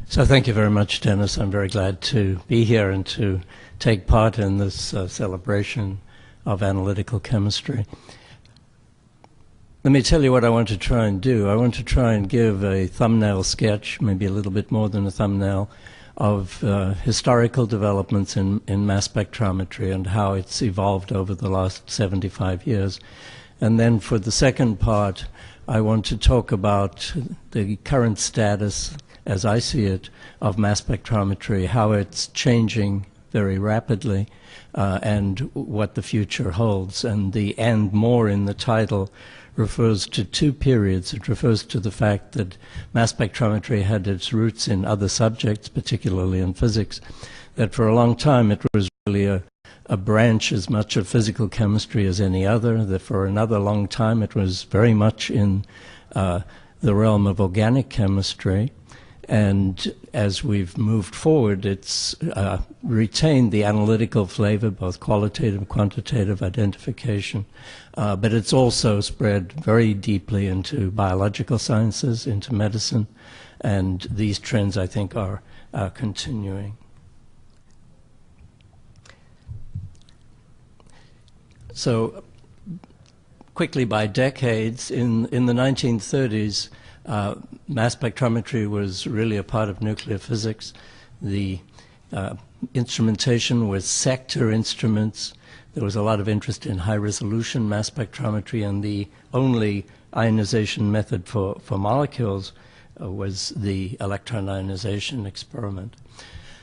So thank you very much, Dennis. I'm very glad to be here and to take part in this celebration of analytical chemistry. Let me tell you what I want to try and do. I want to try and give a thumbnail sketch, maybe a little bit more than a thumbnail, of historical developments in mass spectrometry and how it's evolved over the last 75 years. And then for the second part, I want to talk about the current status, as I see it, of mass spectrometry, how it's changing very rapidly, and what the future holds. And the "and more" in the title refers to two periods. It refers to the fact that mass spectrometry had its roots in other subjects, particularly in physics, that for a long time it was really a branch as much of physical chemistry as any other, that for another long time it was very much in the realm of organic chemistry. And as we've moved forward, it's retained the analytical flavor, both qualitative and quantitative identification, but it's also spread very deeply into biological sciences, into medicine, and these trends, I think, are continuing. So, quickly by decades, in the 1930s, mass spectrometry was really a part of nuclear physics. The instrumentation was sector instruments. There was a lot of interest in high-resolution mass spectrometry, and the only ionization method for molecules was the electron ionization experiment.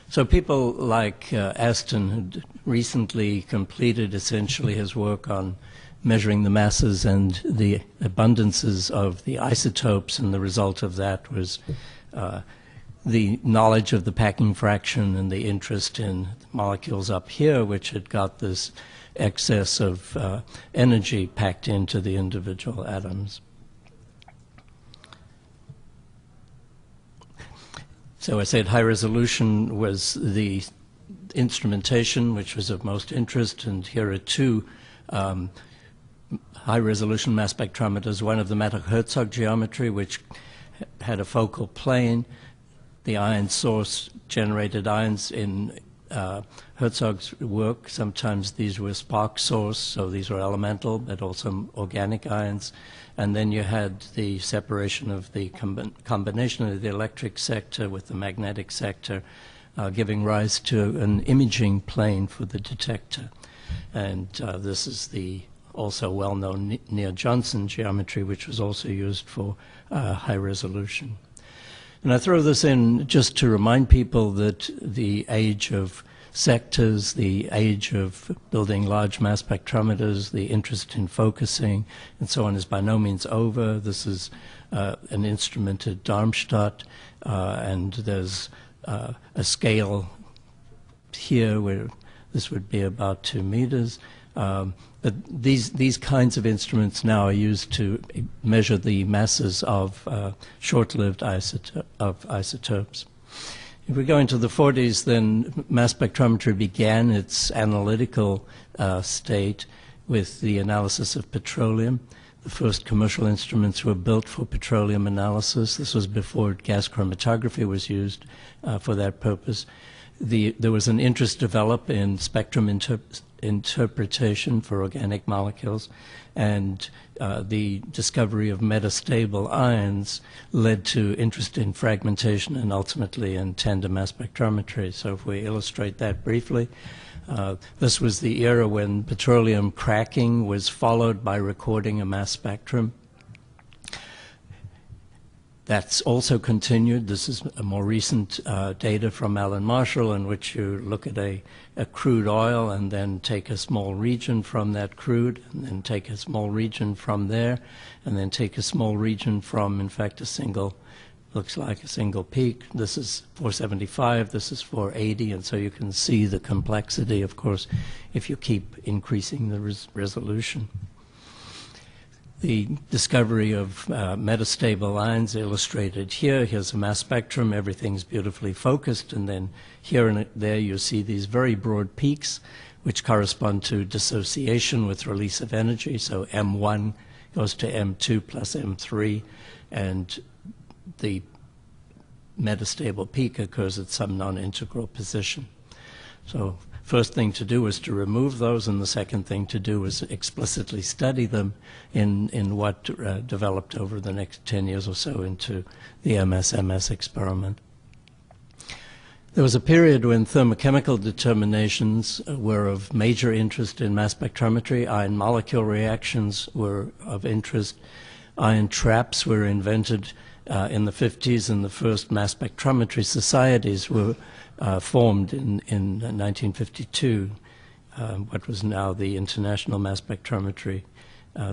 So people like Aston had recently completed essentially his work on measuring the masses and the abundances of the isotopes, and the result of that was the knowledge of the packing fraction and the interest in molecules up here, which had got this excess of energy packed into the individual atoms. So I said high resolution was the instrumentation which was of most interest, and here are two high-resolution mass spectrometers, one of the Matter-Herzog geometry, which had a focal plane. The ion source generated ions in Herzog's work. Sometimes these were spark source, so these were elemental, but also organic ions. And then you had the separation of the combination of the electric sector with the magnetic sector, giving rise to an imaging plane for the detector. And this is the also well-known Near-Johnson geometry, which was also used for high resolution. And I throw this in just to remind people that the age of sectors, the age of building large mass spectrometers, the interest in focusing, and so on is by no means over. This is an instrument at Darmstadt, and there's a scale here where this would be about 2 meters. But these kinds of instruments now are used to measure the masses of short-lived isotopes. If we go into the 40s, then mass spectrometry began its analytical state with the analysis of petroleum. The first commercial instruments were built for petroleum analysis. This was before gas chromatography was used for that purpose. There was an interest developed in spectrum interpretation for organic molecules, and the discovery of metastable ions led to interest in fragmentation and ultimately in tandem mass spectrometry. So if we illustrate that briefly, this was the era when petroleum cracking was followed by recording a mass spectrum. That's also continued. This is a more recent data from Alan Marshall, in which you look at a crude oil and then take a small region from that crude, and then take a small region from there, and then take a small region from, in fact, looks like a single peak. This is 475, this is 480, and so you can see the complexity, of course, if you keep increasing the resolution. The discovery of metastable ions illustrated here. Here's a mass spectrum. Everything's beautifully focused. And then here and there you see these very broad peaks, which correspond to dissociation with release of energy. So M1 goes to M2 plus M3. And the metastable peak occurs at some non-integral position. So first thing to do is to remove those, and the second thing to do is explicitly study them in what developed over the next 10 years or so into the MS-MS experiment. There was a period when thermochemical determinations were of major interest in mass spectrometry. Ion molecule reactions were of interest. Ion traps were invented in the 50s, and the first mass spectrometry societies were formed in 1952, what was now the International Mass Spectrometry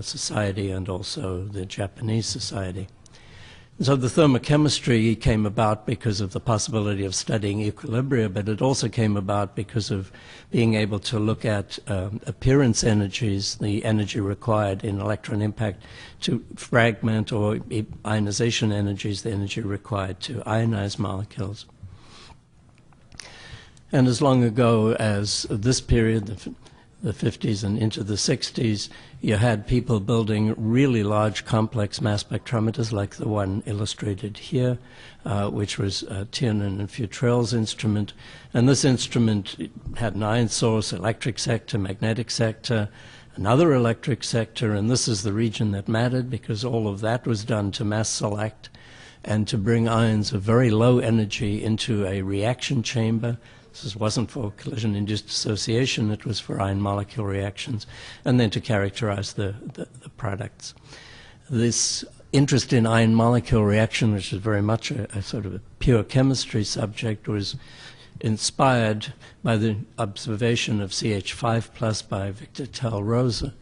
Society and also the Japanese Society. So the thermochemistry came about because of the possibility of studying equilibria, but it also came about because of being able to look at appearance energies, the energy required in electron impact to fragment, or ionization energies, the energy required to ionize molecules. And as long ago as this period, the 50s and into the 60s, you had people building really large complex mass spectrometers like the one illustrated here, which was Tiernan and Futrell's instrument. And this instrument had an ion source, electric sector, magnetic sector, another electric sector, and this is the region that mattered because all of that was done to mass select and to bring ions of very low energy into a reaction chamber. This wasn't for collision-induced dissociation, it was for ion molecule reactions, and then to characterize the products. This interest in ion molecule reaction, which is very much a sort of a pure chemistry subject, was inspired by the observation of CH5+ by Victor Tell-Rosa,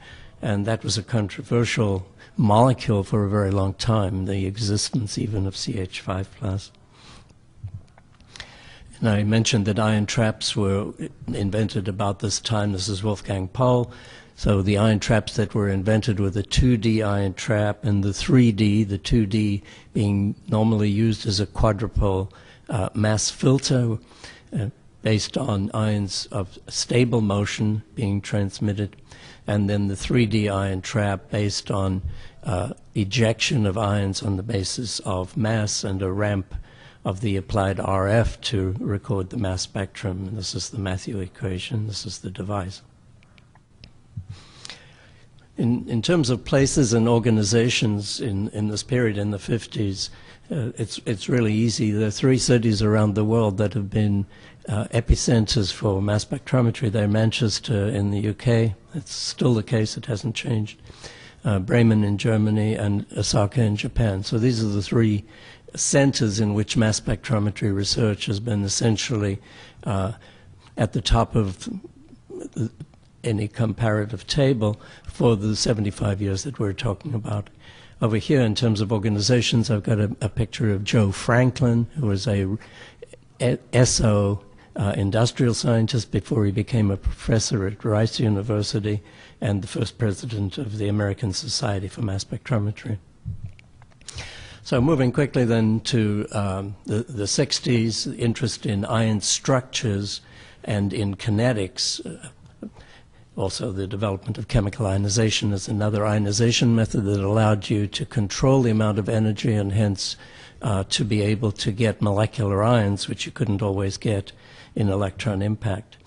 and that was a controversial molecule for a very long time, the existence even of CH5+. And I mentioned that ion traps were invented about this time. This is Wolfgang Paul. So the ion traps that were invented were the 2D ion trap and the 3D, the 2D being normally used as a quadrupole mass filter based on ions of stable motion being transmitted, and then the 3D ion trap based on ejection of ions on the basis of mass and a ramp of the applied RF to record the mass spectrum. And this is the Matthew equation. This is the device. In terms of places and organizations in this period in the 50s, it's really easy. There are 3 cities around the world that have been epicenters for mass spectrometry. They're Manchester in the UK. It's still the case. It hasn't changed. Bremen in Germany and Osaka in Japan. So these are the 3 centers in which mass spectrometry research has been essentially at the top of any comparative table for the 75 years that we're talking about. Over here, in terms of organizations, I've got a picture of Joe Franklin, who was a SO industrial scientist before he became a professor at Rice University and the first president of the American Society for Mass Spectrometry. So moving quickly then to the 60s, interest in ion structures and in kinetics. Also the development of chemical ionization as another ionization method that allowed you to control the amount of energy and hence to be able to get molecular ions, which you couldn't always get in electron impact.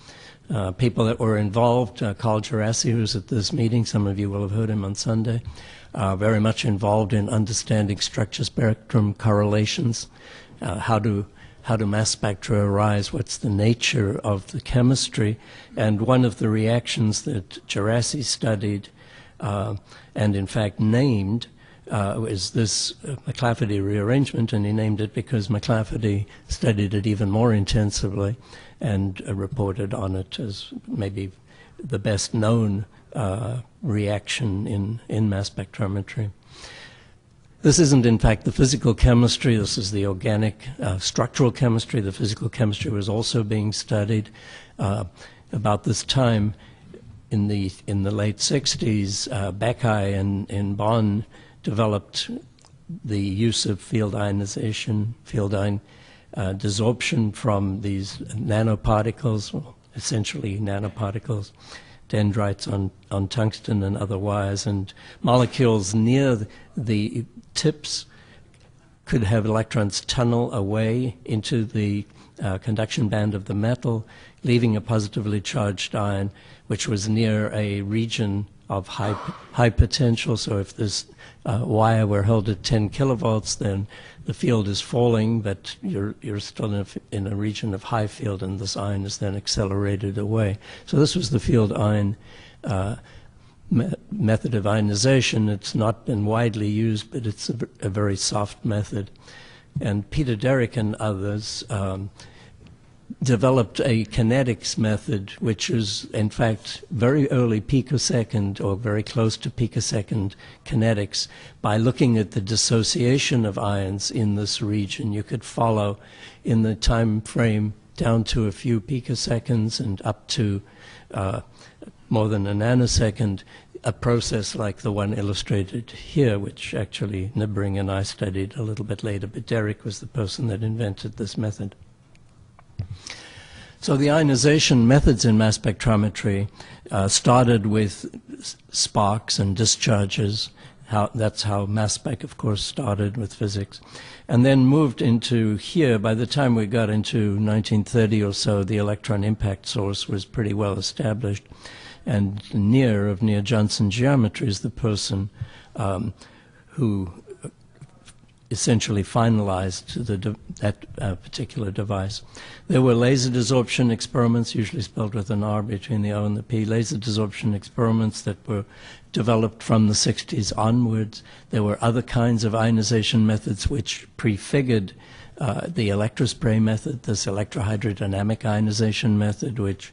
People that were involved, Carl Djerassi, who's at this meeting, some of you will have heard him on Sunday, very much involved in understanding structure spectrum correlations. How do mass spectra arise? What's the nature of the chemistry? And one of the reactions that Djerassi studied and in fact named is this McLafferty rearrangement, and he named it because McLafferty studied it even more intensively and reported on it as maybe the best known reaction in mass spectrometry. This isn't, in fact, the physical chemistry. This is the organic structural chemistry. The physical chemistry was also being studied. About this time, in the late 60s, Beckey in Bonn developed the use of field ionization, field ion desorption from these nanoparticles, well, essentially nanoparticles, dendrites on tungsten and other wires, and molecules near the tips could have electrons tunnel away into the conduction band of the metal, leaving a positively charged ion, which was near a region of high potential. So if this wire were held at 10 kilovolts, then the field is falling, but you're still in a region of high field, and this ion is then accelerated away. So this was the field ion method of ionization. It's not been widely used, but it's a very soft method. And Peter Derrick and others developed a kinetics method, which is in fact very early picosecond or very close to picosecond kinetics. By looking at the dissociation of ions in this region, you could follow in the time frame down to a few picoseconds and up to more than a nanosecond, a process like the one illustrated here, which actually Nibbering and I studied a little bit later, but Derrick was the person that invented this method. So the ionization methods in mass spectrometry started with sparks and discharges. That's how mass spec, of course, started with physics. And then moved into here. By the time we got into 1930 or so, the electron impact source was pretty well established. And Near of Near-Johnson geometry is the person who essentially finalized that particular device. There were laser desorption experiments, usually spelled with an R between the O and the P, laser desorption experiments that were developed from the 60s onwards. There were other kinds of ionization methods which prefigured the electrospray method, this electrohydrodynamic ionization method, which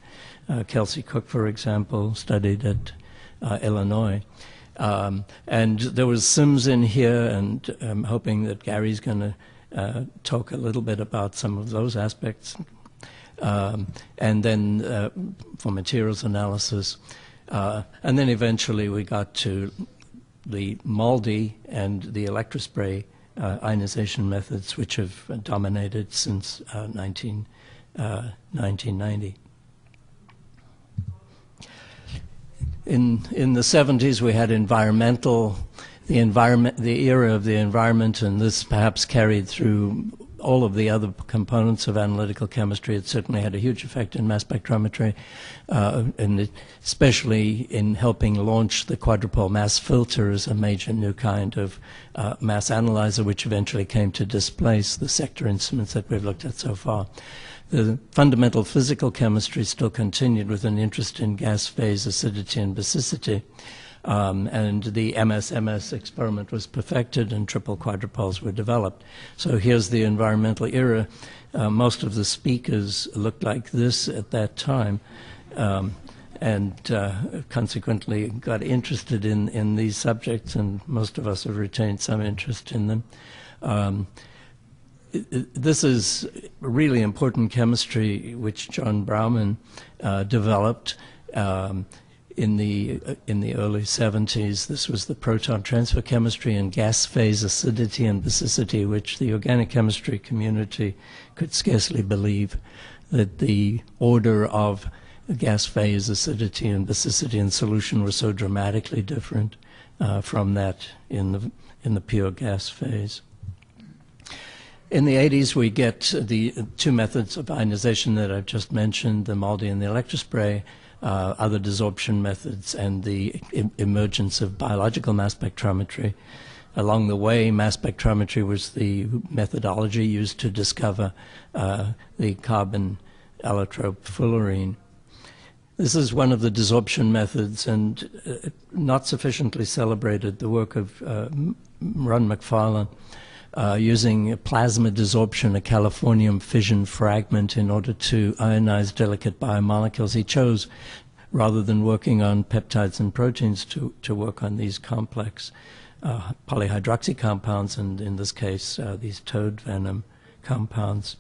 Kelsey Cook, for example, studied at Illinois. And there was SIMS in here, and I'm hoping that Gary's going to talk a little bit about some of those aspects. And then for materials analysis. And then eventually we got to the MALDI and the electrospray ionization methods, which have dominated since 1990. In the 70s, we had the era of the environment, and this perhaps carried through all of the other components of analytical chemistry. It certainly had a huge effect in mass spectrometry, and especially in helping launch the quadrupole mass filter as a major new kind of mass analyzer, which eventually came to displace the sector instruments that we've looked at so far. The fundamental physical chemistry still continued with an interest in gas phase, acidity, and basicity. And the MS-MS experiment was perfected and triple quadrupoles were developed. So here's the environmental era. Most of the speakers looked like this at that time, and consequently got interested in these subjects, and most of us have retained some interest in them. This is really important chemistry which John Brauman developed in the early 70s. This was the proton transfer chemistry and gas phase acidity and basicity, which the organic chemistry community could scarcely believe that the order of gas phase acidity and basicity in solution were so dramatically different from that in the pure gas phase. In the 80s, we get the two methods of ionization that I've just mentioned, the MALDI and the electrospray, other desorption methods, and the emergence of biological mass spectrometry. Along the way, mass spectrometry was the methodology used to discover the carbon allotrope fullerene. This is one of the desorption methods, and not sufficiently celebrated, the work of Ron McFarlane, using plasma desorption, a californium fission fragment, in order to ionize delicate biomolecules. He chose, rather than working on peptides and proteins, to work on these complex polyhydroxy compounds, and in this case, these toad venom compounds.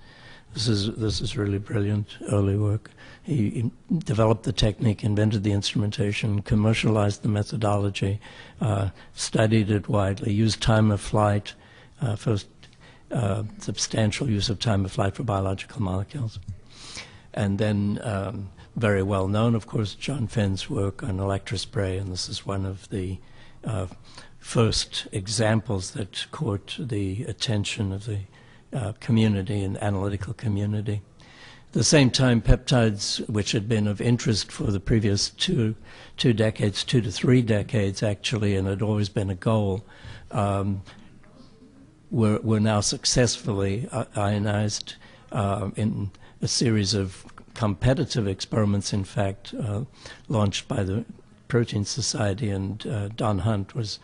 This is really brilliant early work. He developed the technique, invented the instrumentation, commercialized the methodology, studied it widely, used time of flight, first substantial use of time of flight for biological molecules. And then very well known, of course, John Fenn's work on electrospray, and this is one of the first examples that caught the attention of the community and analytical community. At the same time, peptides, which had been of interest for the previous two decades, 2 to 3 decades actually, and had always been a goal, were now successfully ionized in a series of competitive experiments, in fact, launched by the Protein Society, and Don Hunt was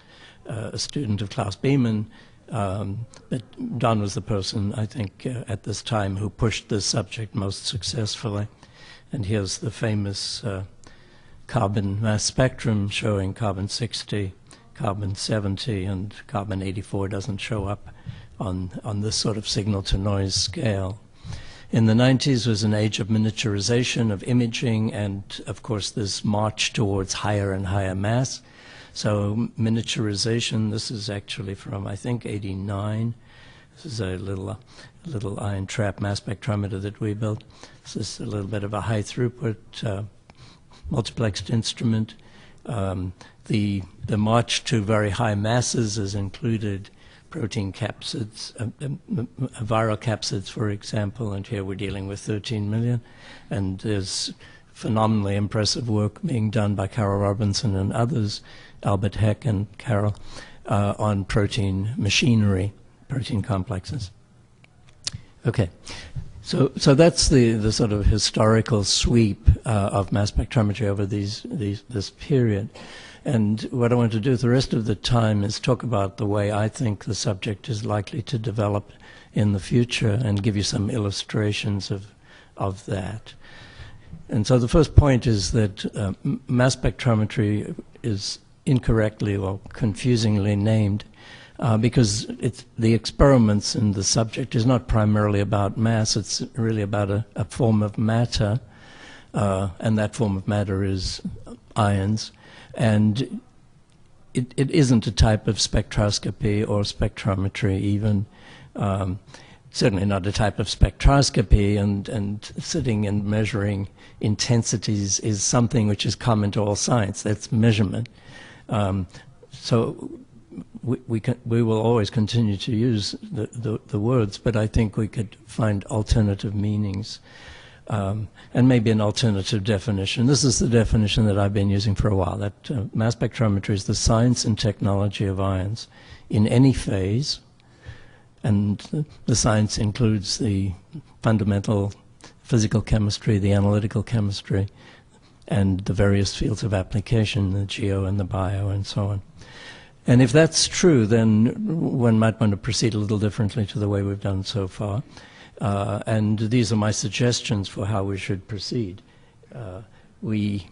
a student of Klaus Biemann. But Don was the person, I think, at this time who pushed this subject most successfully. And here's the famous carbon mass spectrum showing carbon-60, carbon-70, and carbon-84 doesn't show up on this sort of signal-to-noise scale. In the 90s was an age of miniaturization of imaging and, of course, this march towards higher and higher mass. So miniaturization, this is actually from, I think, 89. This is a little ion trap mass spectrometer that we built. This is a little bit of a high throughput multiplexed instrument. The march to very high masses has included protein capsids, viral capsids, for example, and here we're dealing with 13 million. And there's phenomenally impressive work being done by Carol Robinson and others, Albert Heck and Carol, on protein machinery, protein complexes. Okay, so that's the sort of historical sweep of mass spectrometry over this period. And what I want to do the rest of the time is talk about the way I think the subject is likely to develop in the future and give you some illustrations of that. And so the first point is that mass spectrometry is incorrectly or confusingly named because the experiments in the subject is not primarily about mass, it's really about a form of matter, and that form of matter is ions. And it isn't a type of spectroscopy or spectrometry even, certainly not a type of spectroscopy, and sitting and measuring intensities is something which is common to all science. That's measurement. So we will always continue to use the words, but I think we could find alternative meanings. And maybe an alternative definition. This is the definition that I've been using for a while, that mass spectrometry is the science and technology of ions in any phase, and the science includes the fundamental physical chemistry, the analytical chemistry, and the various fields of application, the geo and the bio and so on. And if that's true, then one might want to proceed a little differently to the way we've done so far. And these are my suggestions for how we should proceed. We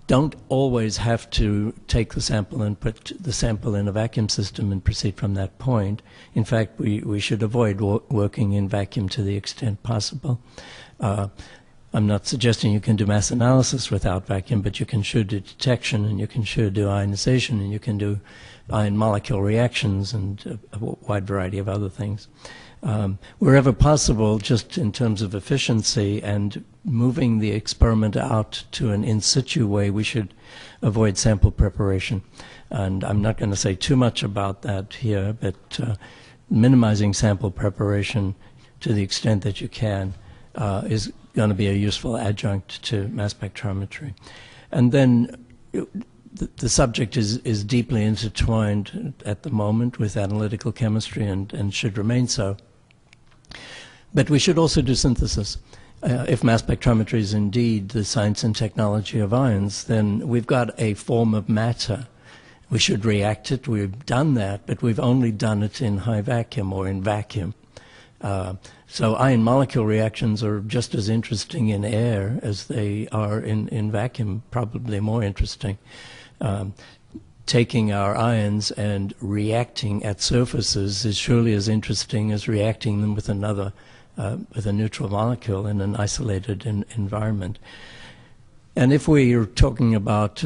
don't always have to take the sample and put the sample in a vacuum system and proceed from that point. In fact, we should avoid working in vacuum to the extent possible. I'm not suggesting you can do mass analysis without vacuum, but you can sure do detection, and you can sure do ionization, and you can do ion molecule reactions and a wide variety of other things. Wherever possible, just in terms of efficiency and moving the experiment out to an in situ way, we should avoid sample preparation. And I'm not going to say too much about that here, but minimizing sample preparation to the extent that you can is going to be a useful adjunct to mass spectrometry. And then the subject is deeply intertwined at the moment with analytical chemistry and should remain so. But we should also do synthesis. If mass spectrometry is indeed the science and technology of ions, then we've got a form of matter. We should react it. We've done that, but we've only done it in high vacuum or in vacuum. So ion molecule reactions are just as interesting in air as they are in vacuum, probably more interesting. Taking our ions and reacting at surfaces is surely as interesting as reacting them with another, with a neutral molecule in an isolated environment. And if we are talking about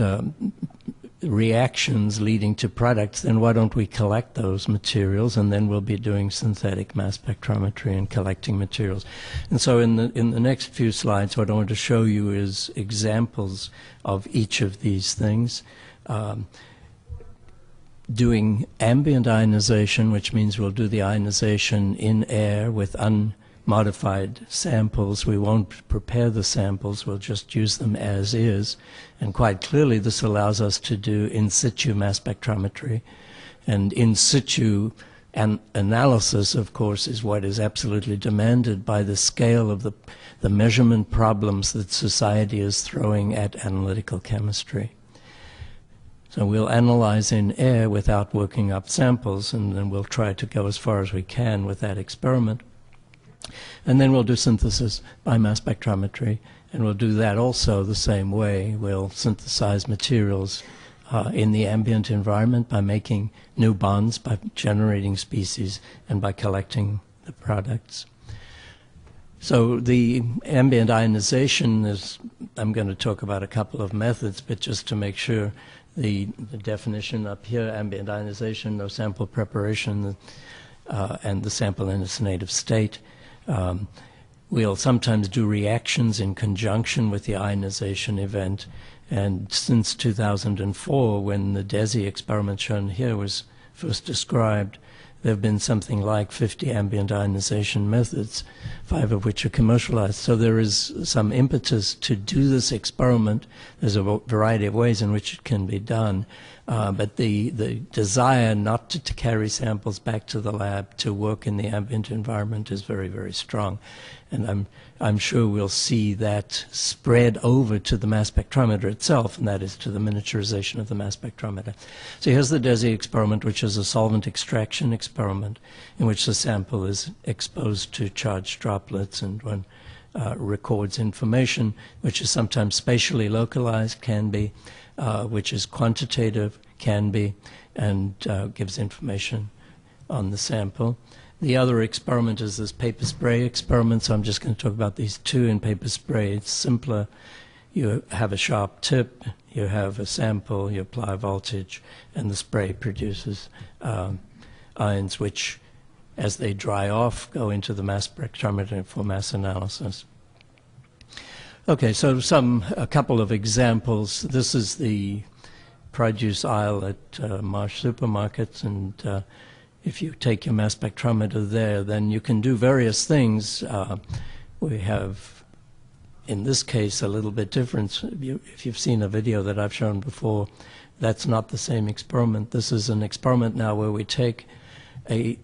reactions leading to products, then why don't we collect those materials, and then we'll be doing synthetic mass spectrometry and collecting materials. And so in the next few slides, what I want to show you is examples of each of these things. doing ambient ionization, which means we'll do the ionization in air with unmodified samples. We won't prepare the samples, we'll just use them as is. And quite clearly this allows us to do in situ mass spectrometry. And in situ analysis, of course, is what is absolutely demanded by the scale of the measurement problems that society is throwing at analytical chemistry. So we'll analyze in air without working up samples, and then we'll try to go as far as we can with that experiment. And then we'll do synthesis by mass spectrometry, and we'll do that also the same way. We'll synthesize materials in the ambient environment by making new bonds, by generating species, and by collecting the products. So the ambient ionization is, I'm going to talk about a couple of methods, but just to make sure, the definition up here, ambient ionization, no sample preparation, and the sample in its native state. We'll sometimes do reactions in conjunction with the ionization event. And since 2004, when the DESI experiment shown here was first described, there have been something like 50 ambient ionization methods, 5 of which are commercialized. So there is some impetus to do this experiment. There's a variety of ways in which it can be done. But the desire not to carry samples back to the lab to work in the ambient environment is very, very strong. And I'm sure we'll see that spread over to the mass spectrometer itself, and that is to the miniaturization of the mass spectrometer. So here's the DESI experiment, which is a solvent extraction experiment in which the sample is exposed to charged droplets, and one records information, which is sometimes spatially localized, can be, which is quantitative, can be, and gives information on the sample. The other experiment is this paper spray experiment, so I'm just going to talk about these two in paper spray. It's simpler. You have a sharp tip, you have a sample, you apply voltage, and the spray produces ions which, as they dry off, go into the mass spectrometer for mass analysis. Okay, so a couple of examples. This is the produce aisle at Marsh supermarkets, and if you take your mass spectrometer there, then you can do various things. We have, in this case, a little bit different. If you've seen a video that I've shown before, that's not the same experiment. This is an experiment now where we take a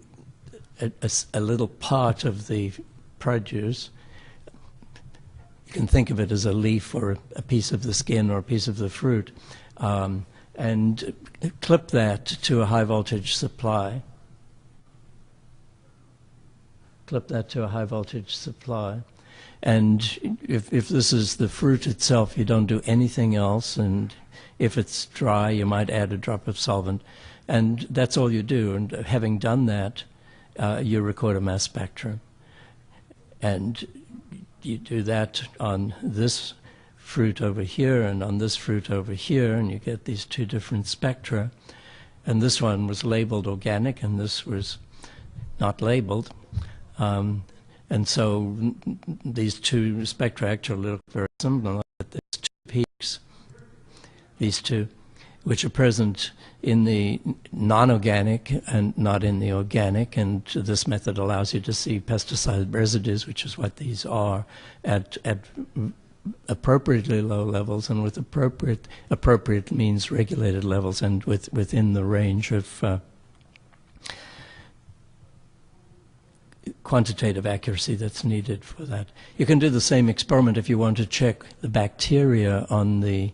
little part of the produce. You can think of it as a leaf or a piece of the skin or a piece of the fruit, and clip that to a high voltage supply. Clip that to a high voltage supply. And if this is the fruit itself, you don't do anything else. And if it's dry, you might add a drop of solvent. And that's all you do. And having done that, you record a mass spectrum. And you do that on this fruit over here and on this fruit over here, and you get these two different spectra. And this one was labeled organic, and this was not labeled. And so these two spectra actually look very similar. There's two peaks, these two, which are present in the non-organic and not in the organic, and this method allows you to see pesticide residues, which is what these are, at appropriately low levels, and with appropriate means regulated levels, and within the range of quantitative accuracy that's needed for that. You can do the same experiment if you want to check the bacteria on the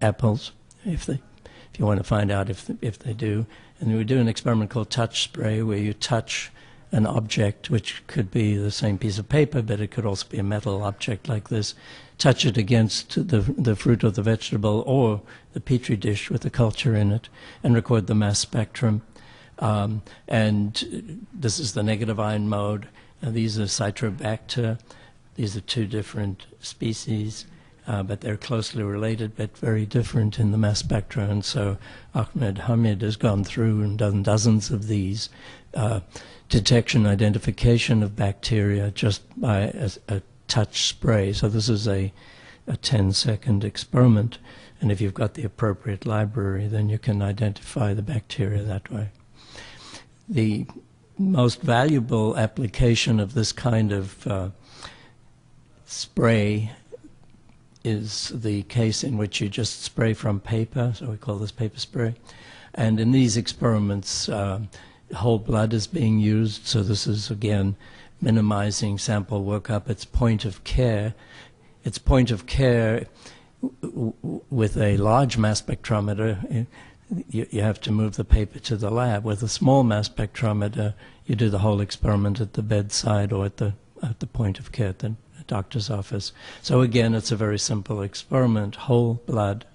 apples, if you want to find out if they do. And we do an experiment called touch spray, where you touch an object, which could be the same piece of paper, but it could also be a metal object like this. Touch it against the fruit or the vegetable or the petri dish with the culture in it, and record the mass spectrum. And this is the negative ion mode. These are Citrobacter. These are two different species, but they're closely related, but very different in the mass spectra. And so Ahmed Hamid has gone through and done dozens of these detection, identification of bacteria just by a touch spray. So this is a 10-second experiment. And if you've got the appropriate library, then you can identify the bacteria that way. The most valuable application of this kind of spray is the case in which you just spray from paper, so we call this paper spray. And in these experiments, whole blood is being used, so this is again minimizing sample workup. It's point of care. It's point of care with a large mass spectrometer. You have to move the paper to the lab. With a small mass spectrometer, you do the whole experiment at the bedside or at the point of care at the doctor's office. So again, it's a very simple experiment. Whole blood,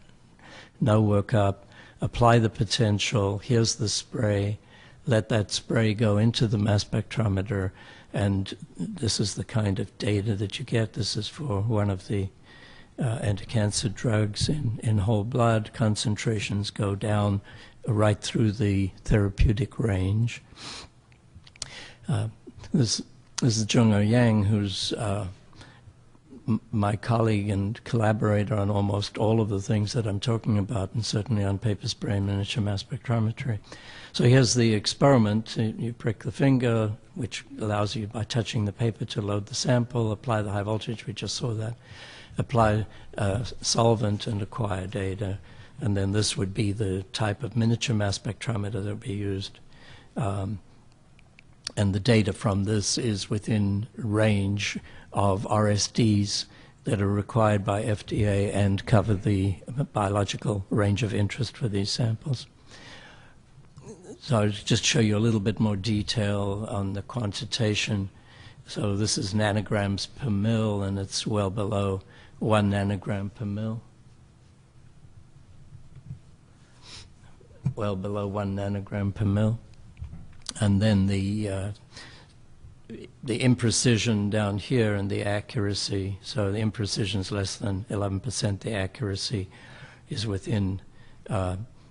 no workup, apply the potential, here's the spray, let that spray go into the mass spectrometer, and this is the kind of data that you get. This is for one of the anti-cancer drugs in whole blood. Concentrations go down right through the therapeutic range. This is Zheng Yang, who's my colleague and collaborator on almost all of the things that I'm talking about, and certainly on paper spray and miniature mass spectrometry. So here's the experiment. You prick the finger, which allows you, by touching the paper, to load the sample, apply the high voltage, we just saw that, apply solvent and acquire data. And then this would be the type of miniature mass spectrometer that would be used. And the data from this is within range of RSDs that are required by FDA and cover the biological range of interest for these samples. So I'll just show you a little bit more detail on the quantitation. So this is nanograms per mil, and it's well below 1 nanogram per mil. Well below 1 nanogram per mil. And then the imprecision down here and the accuracy. So the imprecision is less than 11%. The accuracy is within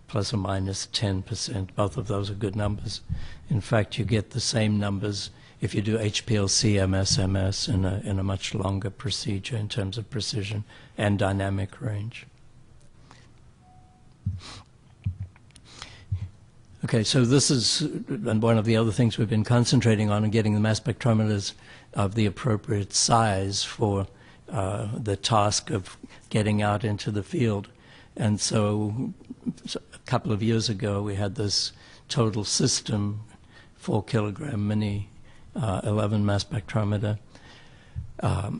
plus or minus 10%. Both of those are good numbers. In fact, you get the same numbers if you do HPLC, MS in a much longer procedure in terms of precision and dynamic range. Okay, so this is one of the other things we've been concentrating on, and getting the mass spectrometers of the appropriate size for the task of getting out into the field. And so a couple of years ago, we had this total system, 4 kilogram mini 11 mass spectrometer.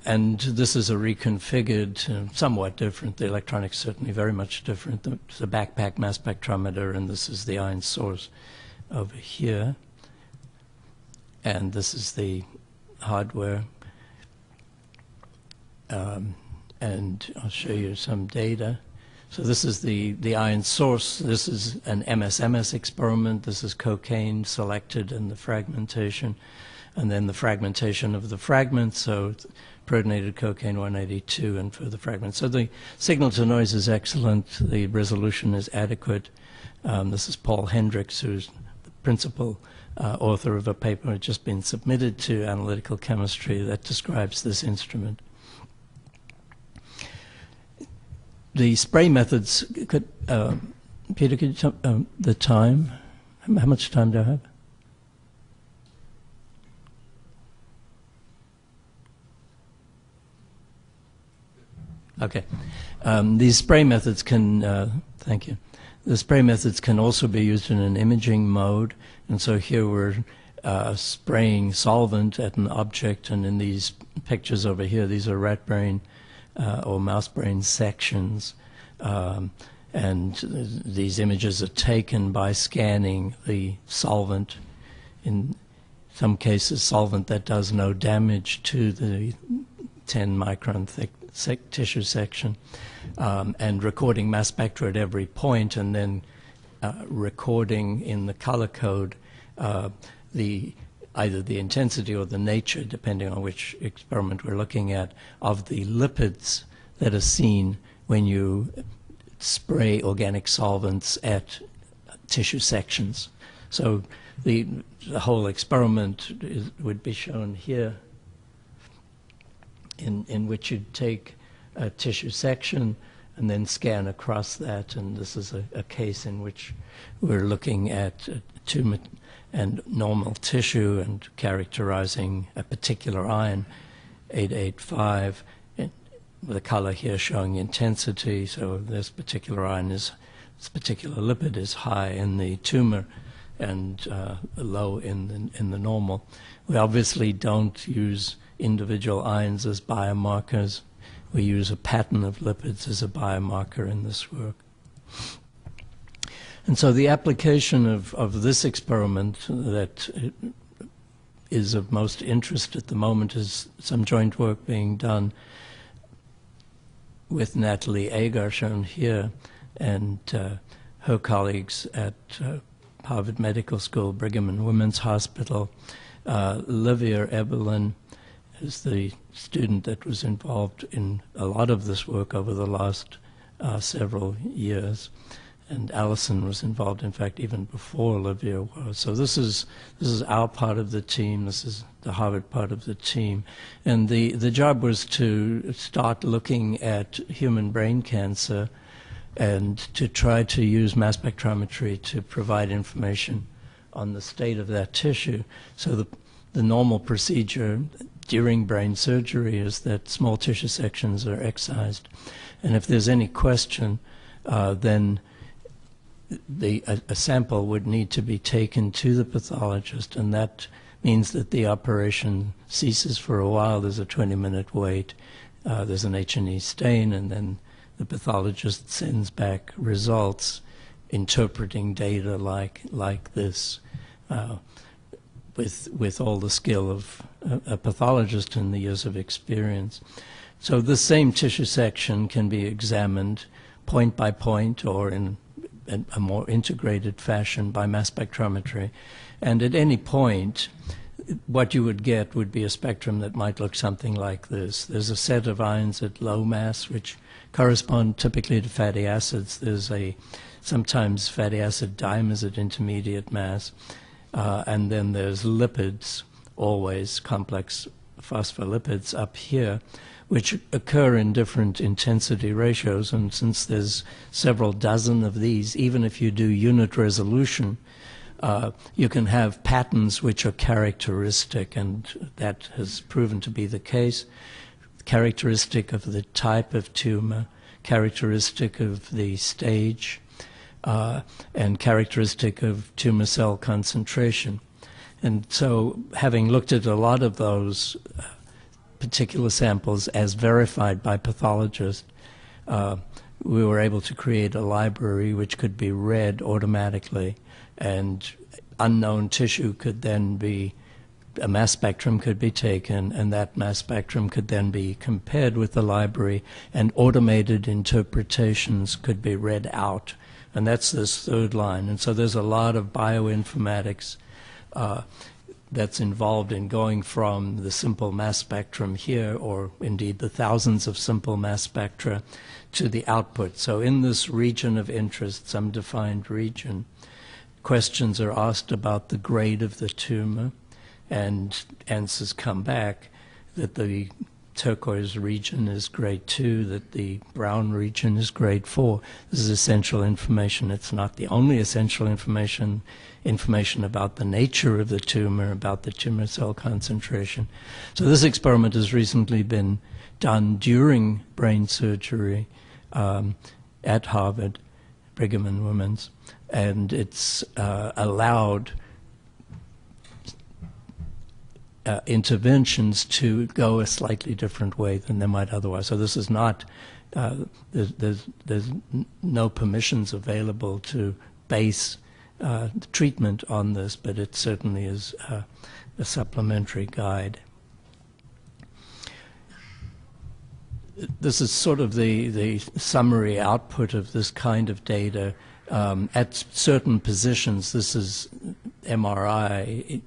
And this is a reconfigured, somewhat different. The electronics certainly very much different. It's a backpack mass spectrometer, and this is the ion source over here. And this is the hardware. And I'll show you some data. So this is the ion source. This is an MS experiment. This is cocaine selected and the fragmentation. And then the fragmentation of the fragments, so protonated cocaine 182 and further fragments. So the signal to noise is excellent. The resolution is adequate. This is Paul Hendricks, who's the principal author of a paper that has just been submitted to Analytical Chemistry that describes this instrument. The spray methods could, Peter, could you tell the time? How much time do I have? Okay. These spray methods can, thank you. The spray methods can also be used in an imaging mode. And so here we're spraying solvent at an object. And in these pictures over here, these are rat brain or mouse brain sections. And these images are taken by scanning the solvent. In some cases, solvent that does no damage to the 10 micron thick tissue section, and recording mass spectra at every point, and then recording in the color code either the intensity or the nature, depending on which experiment we're looking at, of the lipids that are seen when you spray organic solvents at tissue sections. So the whole experiment would be shown here, in which you'd take a tissue section and then scan across that. And this is a case in which we're looking at tumor and normal tissue and characterizing a particular ion, 885, with the color here showing intensity. So this particular lipid is high in the tumor and low in the normal. We obviously don't use individual ions as biomarkers. We use a pattern of lipids as a biomarker in this work. And so the application of this experiment that is of most interest at the moment is some joint work being done with Natalie Agar, shown here, and her colleagues at Harvard Medical School, Brigham and Women's Hospital. Livia Eberlin is the student that was involved in a lot of this work over the last several years. And Allison was involved, in fact, even before Livia was. So this is our part of the team. This is the Harvard part of the team. And the job was to start looking at human brain cancer and to try to use mass spectrometry to provide information on the state of that tissue. So the normal procedure during brain surgery is that small tissue sections are excised. And if there's any question, then a sample would need to be taken to the pathologist, and that means that the operation ceases for a while. There's a 20-minute wait. There's an H&E stain, and then the pathologist sends back results interpreting data like this with all the skill of a pathologist and the years of experience. So the same tissue section can be examined point by point or in a more integrated fashion by mass spectrometry. And at any point, what you would get would be a spectrum that might look something like this. There's a set of ions at low mass, which correspond typically to fatty acids. There's sometimes fatty acid dimers at intermediate mass. And then there's lipids, always complex phospholipids up here, which occur in different intensity ratios. And since there's several dozen of these, even if you do unit resolution, you can have patterns which are characteristic, and that has proven to be the case. Characteristic of the type of tumor, characteristic of the stage, and characteristic of tumor cell concentration. And so, having looked at a lot of those particular samples as verified by pathologists, we were able to create a library which could be read automatically, and unknown tissue could then be, a mass spectrum could be taken, and that mass spectrum could then be compared with the library, and automated interpretations could be read out. And that's this third line. And so there's a lot of bioinformatics that's involved in going from the simple mass spectrum here, or indeed the thousands of simple mass spectra, to the output. So in this region of interest, some defined region, questions are asked about the grade of the tumor, and answers come back that the turquoise region is grade 2, that the brown region is grade 4. This is essential information. It's not the only essential information about the nature of the tumor, about the tumor cell concentration. So this experiment has recently been done during brain surgery at Harvard, Brigham and Women's, and it's allowed interventions to go a slightly different way than they might otherwise. So this is not, there's no permissions available to base the treatment on this, but it certainly is a supplementary guide. This is sort of the summary output of this kind of data. At certain positions, this is MRI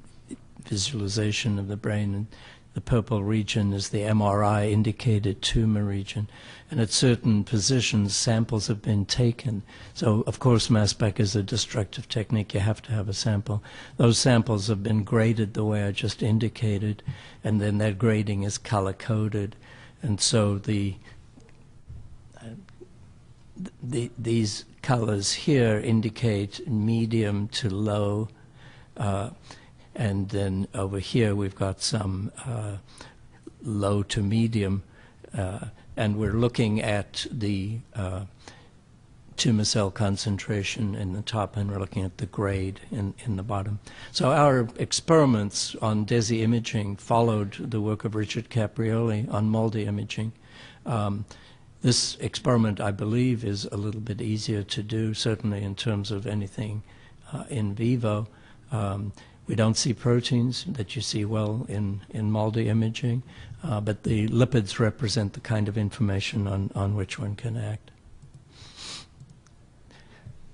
visualization of the brain, and the purple region is the MRI indicated tumor region. And at certain positions, samples have been taken. So, of course, mass spec is a destructive technique. You have to have a sample. Those samples have been graded the way I just indicated, and then that grading is color-coded. And so the these colors here indicate medium to low, and then over here we've got some low to medium, and we're looking at the tumor cell concentration in the top, and we're looking at the grade in the bottom. So our experiments on DESI imaging followed the work of Richard Caprioli on MALDI imaging. This experiment, I believe, is a little bit easier to do, certainly in terms of anything in vivo. We don't see proteins that you see well in MALDI imaging, but the lipids represent the kind of information on which one can act.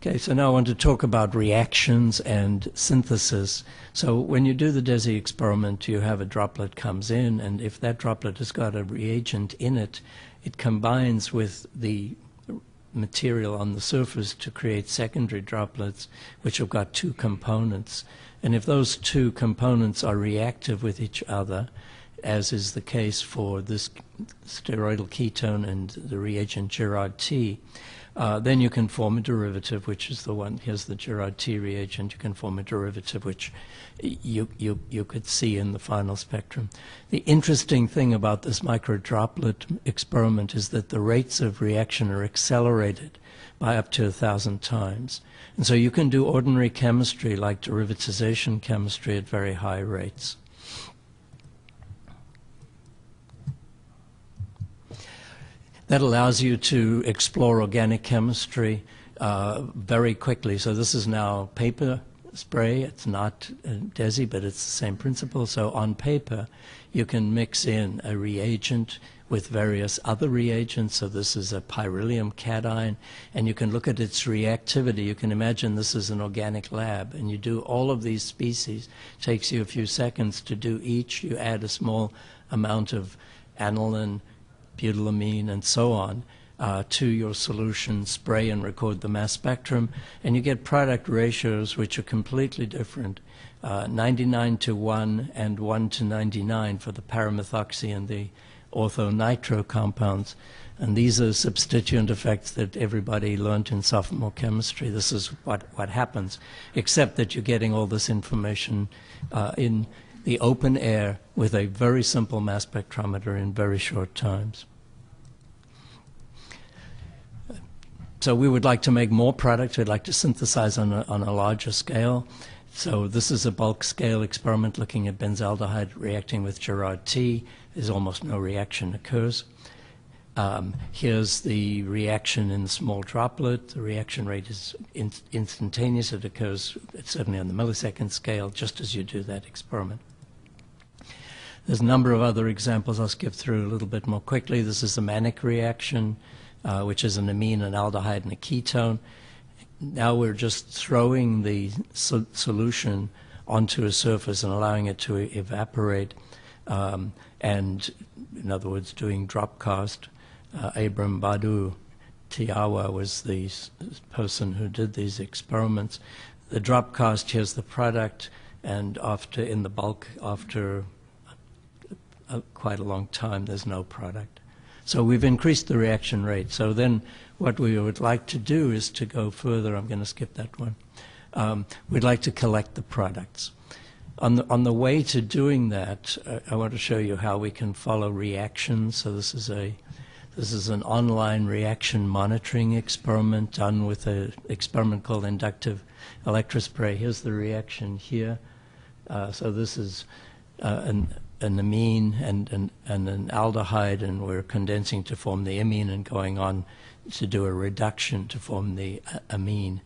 Okay, so now I want to talk about reactions and synthesis. So when you do the DESI experiment, you have a droplet comes in, and if that droplet has got a reagent in it, it combines with the material on the surface to create secondary droplets, which have got two components. And if those two components are reactive with each other, as is the case for this steroidal ketone and the reagent Gerard T, then you can form a derivative, which is the one, here's the Gerard T reagent, you can form a derivative which you could see in the final spectrum. The interesting thing about this microdroplet experiment is that the rates of reaction are accelerated by up to 1,000 times. And so you can do ordinary chemistry like derivatization chemistry at very high rates. That allows you to explore organic chemistry very quickly. So this is now paper spray. It's not DESI, but it's the same principle. So on paper, you can mix in a reagent with various other reagents. So this is a pyrrolium cation, and you can look at its reactivity. You can imagine this is an organic lab, and you do all of these species. It takes you a few seconds to do each. You add a small amount of aniline, butylamine, and so on to your solution, spray and record the mass spectrum, and you get product ratios which are completely different, 99 to 1 and 1 to 99 for the paramethoxy and the orthonitro compounds. And these are substituent effects that everybody learned in sophomore chemistry. This is what happens, except that you're getting all this information in the open air with a very simple mass spectrometer in very short times. So we would like to make more products. We'd like to synthesize on a larger scale. So this is a bulk scale experiment looking at benzaldehyde reacting with Gerard T. There's almost no reaction occurs. Here's the reaction in the small droplet. The reaction rate is instantaneous. It occurs certainly on the millisecond scale, just as you do that experiment. There's a number of other examples I'll skip through a little bit more quickly. This is the Mannich reaction, which is an amine, an aldehyde, and a ketone. Now we're just throwing the solution onto a surface and allowing it to evaporate, and in other words, doing drop cast. Abram Badu Tiawa was the person who did these experiments. The drop cast, here's the product, and after in the bulk, after quite a long time, there's no product. So we've increased the reaction rate. So then what we would like to do is to go further. I'm going to skip that one. We'd like to collect the products. On the way to doing that, I want to show you how we can follow reactions. So this is an online reaction monitoring experiment done with an experiment called inductive electrospray. Here's the reaction here. So this is an amine and an aldehyde, and we're condensing to form the amine and going on to do a reduction to form the amine.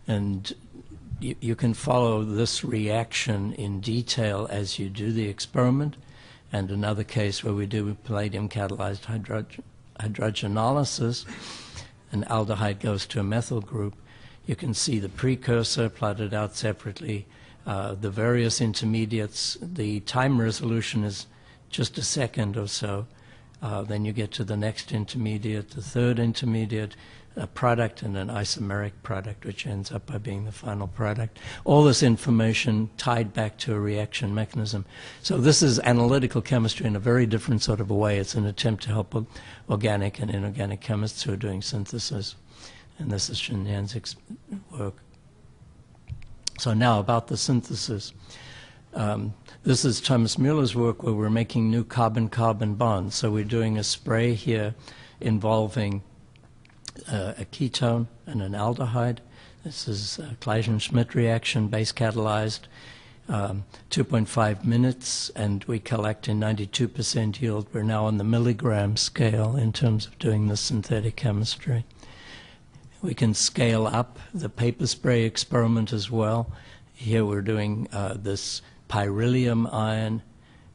And you can follow this reaction in detail as you do the experiment. And another case where we do palladium catalyzed hydrogenolysis, an aldehyde goes to a methyl group. You can see the precursor plotted out separately. The various intermediates, the time resolution is just a second or so. Then you get to the next intermediate, the third intermediate, a product, and an isomeric product, which ends up by being the final product. All this information tied back to a reaction mechanism. So this is analytical chemistry in a very different sort of a way. It's an attempt to help organic and inorganic chemists who are doing synthesis. And this is Shinyan's work. So now about the synthesis. This is Thomas Mueller's work where we're making new carbon-carbon bonds. So we're doing a spray here involving a ketone and an aldehyde. This is a Claisen-Schmidt reaction, base catalyzed, 2.5 minutes, and we collect in 92% yield. We're now on the milligram scale in terms of doing the synthetic chemistry. We can scale up the paper spray experiment as well. Here we're doing this pyrrolium ion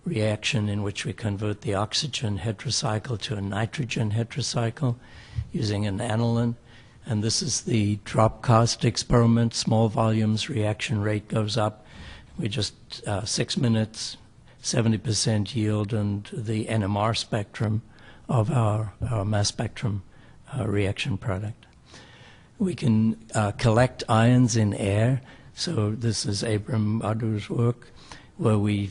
reaction in which we convert the oxygen heterocycle to a nitrogen heterocycle using an aniline. And this is the drop cast experiment. Small volumes, reaction rate goes up. We just 6 minutes, 70% yield, and the NMR spectrum of our mass spectrum reaction product. We can collect ions in air. So this is Abram Badu's work, where we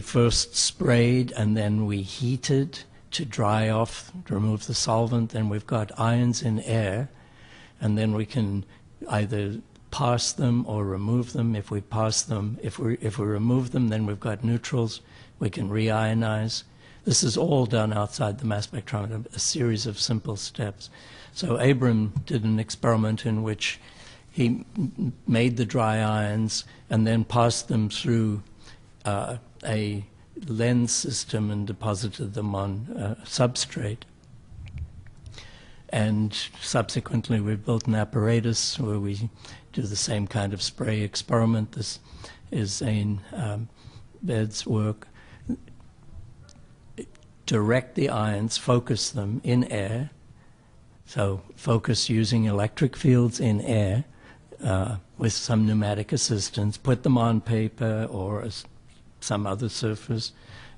first sprayed and then we heated to dry off, to remove the solvent. Then we've got ions in air, and then we can either pass them or remove them. If we pass them, if we remove them, then we've got neutrals. We can reionize. This is all done outside the mass spectrometer, a series of simple steps. So Abram did an experiment in which he made the dry ions and then passed them through a lens system and deposited them on substrate. And subsequently we built an apparatus where we do the same kind of spray experiment. This is Zane Bed's work. Direct the ions, focus them in air. So focus using electric fields in air with some pneumatic assistance. Put them on paper or some other surface.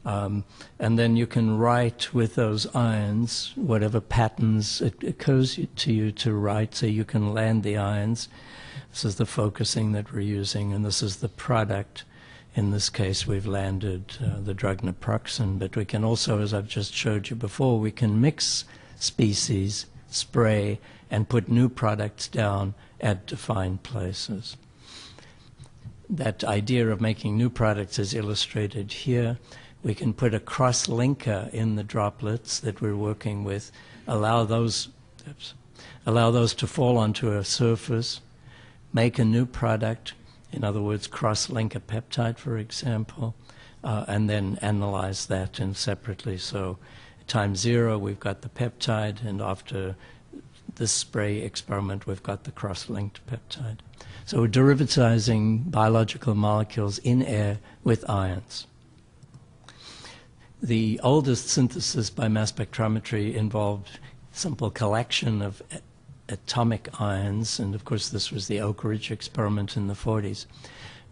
And then you can write with those ions whatever patterns it occurs to you to write, so you can land the ions. This is the focusing that we're using, and this is the product. In this case, we've landed the drug naproxen, but we can also, as I've just showed you before, we can mix species, spray, and put new products down at defined places. That idea of making new products is illustrated here. We can put a cross-linker in the droplets that we're working with, allow those to fall onto a surface, make a new product, in other words, cross-link a peptide, for example, and then analyze that separately. So at time 0, we've got the peptide, and after this spray experiment, we've got the cross-linked peptide. So we're derivatizing biological molecules in air with ions. The oldest synthesis by mass spectrometry involved simple collection of atomic ions, and of course this was the Oak Ridge experiment in the 40s.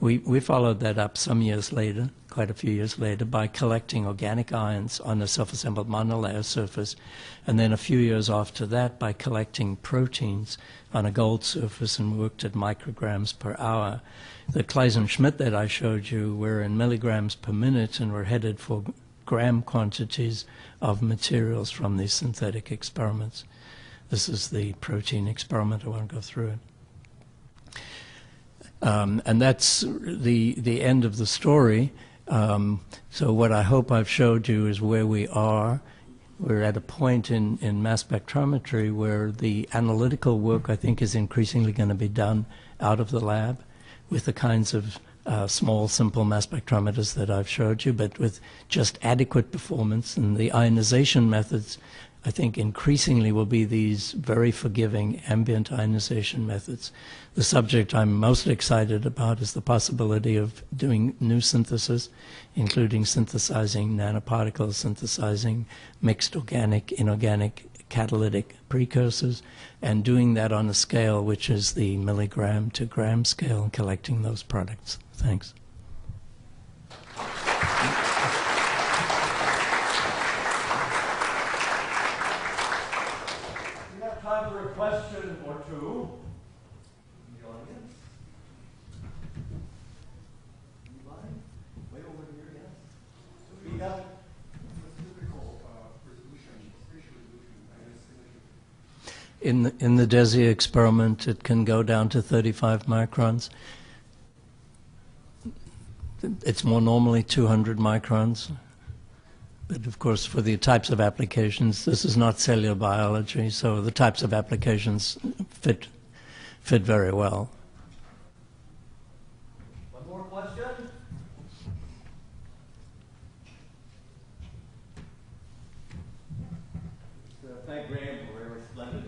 We followed that up some years later, quite a few years later, by collecting organic ions on a self-assembled monolayer surface, and then a few years after that by collecting proteins on a gold surface, and worked at micrograms per hour. The Claisen-Schmidt that I showed you were in milligrams per minute, and we're headed for gram quantities of materials from these synthetic experiments. This is the protein experiment. I won't go through it. And that's the end of the story. So what I hope I've showed you is where we are. We're at a point in mass spectrometry where the analytical work, I think, is increasingly going to be done out of the lab with the kinds of small, simple mass spectrometers that I've showed you, but with just adequate performance. And the ionization methods, I think, increasingly will be these very forgiving ambient ionization methods. The subject I'm most excited about is the possibility of doing new synthesis, including synthesizing nanoparticles, synthesizing mixed organic, inorganic, catalytic precursors, and doing that on a scale which is the milligram to gram scale, and collecting those products. Thanks. two in the audience. Anybody? Way over here, yes. Speak up. In the DESI experiment, it can go down to 35 microns. It's more normally 200 microns. But of course, for the types of applications, this is not cellular biology, so the types of applications fit very well. One more question? Thank Graham for a very splendid